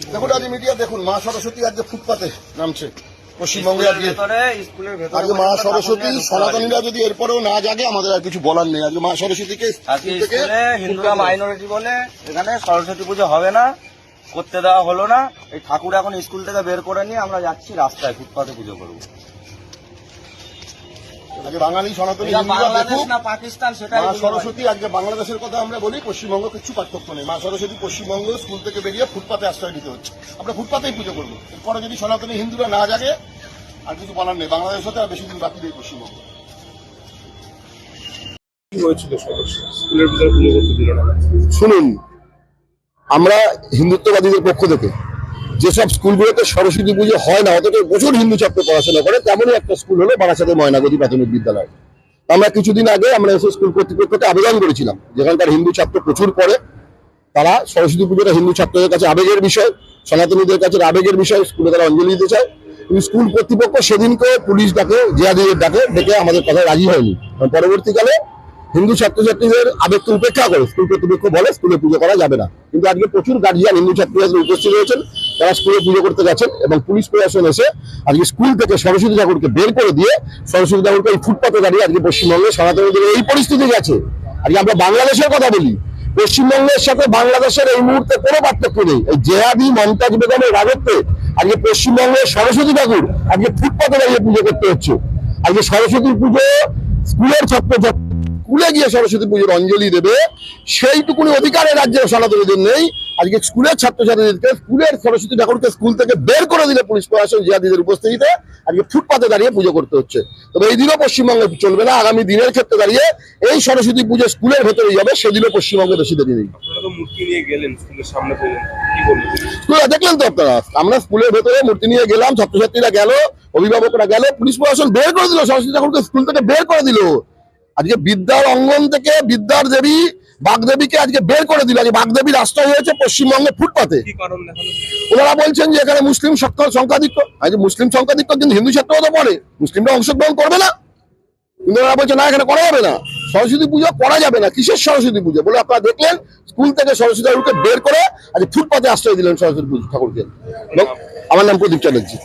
দেখুন আজ মিডিয়া দেখুন মা সরস্বতী আজকে ফুটপাতে নামছে পশ্চিমবঙ্গে। আজকে মা সরস্বতী সনাতনীরা যদি এরপরেও না জাগে আমাদের আর কিছু বলার নেই। আজকে মা সরস্বতীকে হিন্দুরা মাইনরিটি বলে এখানে সরস্বতী পুজো হবে না, করতে দেওয়া হলো না। এই ঠাকুর এখন স্কুল থেকে বের করে নিয়ে আমরা যাচ্ছি রাস্তায় ফুটপাতে পুজো করবো। বাঙালি সনাতনী পাকিস্তান সেটা মা সরস্বতী আজকে বাংলাদেশের কথা আমরা বলি, পশ্চিমবঙ্গ কিছু পার্থক্য নেই। মা সরস্বতী পশ্চিমবঙ্গ স্কুল থেকে বেরিয়ে ফুটপাতে আশ্রয় দিতে হচ্ছে। আমরা ফুটপাতেই পুজো করবো। এরপরে যদি সনাতনী হিন্দুরা না জাগে আর কিছু বলার নেই। বাংলাদেশ হতে আর বেশি দিন বাকি নেই পশ্চিমবঙ্গ। শুনুন, আমরা হিন্দুত্ববাদীদের পক্ষ থেকে যেসব স্কুলগুলোতে সরস্বতী পুজো হয় না, অথচ প্রচুর হিন্দু ছাত্র পড়াশোনা করে, তেমনই একটা স্কুল হলো বারাসাতের ময়নাগতি প্রাথমিক বিদ্যালয়। আমরা কিছুদিন আগে আমরা এসে স্কুল কর্তৃপক্ষকে আবেদন করেছিলাম, যেখানকার হিন্দু ছাত্র প্রচুর পড়ে, তারা সরস্বতী পুজোটা হিন্দু ছাত্রদের কাছে আবেগের বিষয়, সনাতনীদের কাছে আবেগের বিষয়, স্কুলে তারা অঞ্জলি দিতে চায়। কিন্তু স্কুল কর্তৃপক্ষ সেদিনকে পুলিশ ডাকে, জিয়াদিদের ডাকে, ডেকে আমাদের কথা রাজি হয়নি। পরবর্তীকালে হিন্দু ছাত্রছাত্রীদের আবেগকে উপেক্ষা করে স্কুল কর্তৃপক্ষ বলে স্কুলে পুজো করা যাবে না। কিন্তু আজকে প্রচুর গার্জিয়ান হিন্দু ছাত্রছাত্রী উপস্থিত হয়েছেন, তারা স্কুলে পুজো করতে গেছেন এবং পুলিশ প্রশাসন এসে আজকে স্কুল থেকে সরস্বতী ঠাকুরকে বের করে দিয়ে সরস্বতী ঠাকুরকে এই ফুটপাতে দাঁড়িয়ে আজকে পশ্চিমবঙ্গে সনাতনীদের এই পরিস্থিতি গেছে। আজকে আমরা বাংলাদেশের কথা বলি, পশ্চিমবঙ্গের সাথে বাংলাদেশের এই মুহূর্তে কোনো পার্থক্য নেই। এই জেহাদি মমতাজ বেগমের রাজত্বে আজকে পশ্চিমবঙ্গের সরস্বতী ঠাকুর আজকে ফুটপাতে দাঁড়িয়ে পুজো করতে হচ্ছে। আজকে সরস্বতী পুজো স্কুলের ছাত্রছাত্রী স্কুলে গিয়ে সরস্বতী পুজোর অঞ্জলি দেবে, সেইটুকুনি অধিকারের রাজ্যের সনাতনীদের নেই। আজকে স্কুলের ছাত্রছাত্রীদেরকে স্কুলের সরস্বতী ঠাকুরকে স্কুল থেকে বের করে দিলে পুলিশ প্রশাসন জিয়াদিদের উপস্থিতিতে আজকে ফুটপাতে দাঁড়িয়ে পুজো করতে হচ্ছে। তবে এই দিনও পশ্চিমবঙ্গে চলবে না। আগামী দিনের ক্ষেত্রে দাঁড়িয়ে এই সরস্বতী পুজো স্কুলের ভেতরেই হবে, সেদিনও পশ্চিমবঙ্গে বেশি দেরি নেই। দেখলেন তো আপনারা, আমরা স্কুলের ভেতরে মূর্তি নিয়ে গেলাম, ছাত্রছাত্রীরা গেল, অভিভাবকরা গেল, পুলিশ প্রশাসন বের করে দিল, সরস্বতী ঠাকুরকে স্কুল থেকে বের করে দিল। আজকে বিদ্যার অঙ্গন থেকে বিদ্যার দেবী বাগদেবীকে আজকে বের করে দিল। আজকে বাগদেবীর আশ্রয় হয়েছে পশ্চিমবঙ্গে ফুটপাতে। ওনারা বলছেন যে এখানে মুসলিম সংখ্যাধিক্য। আজকে মুসলিম সংখ্যাধিক্য কিন্তু হিন্দু ছাত্রও তো পড়ে, মুসলিমরা অংশগ্রহণ করবে না। কিন্তু ওনারা বলছে না, এখানে করা যাবে না, সরস্বতী পুজো করা যাবে না। কিসের সরস্বতী পুজো বলে আপনারা দেখলেন, স্কুল থেকে সরস্বতী ঠাকুরকে বের করে আজকে ফুটপাতে আশ্রয় দিলেন সরস্বতী পুজো ঠাকুরকে। আমার নাম প্রদীপ চ্যাটার্জি।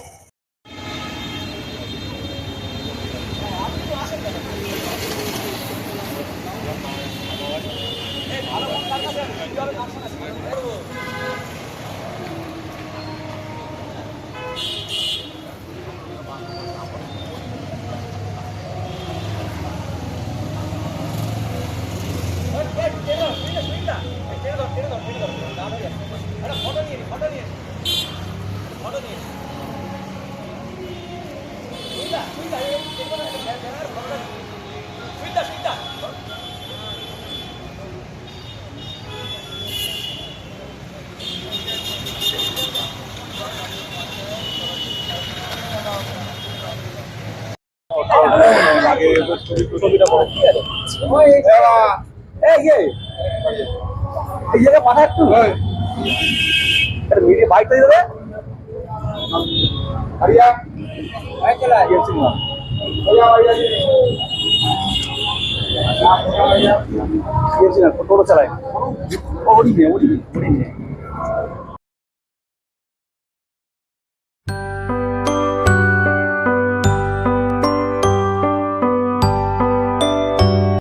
টোটো চালায়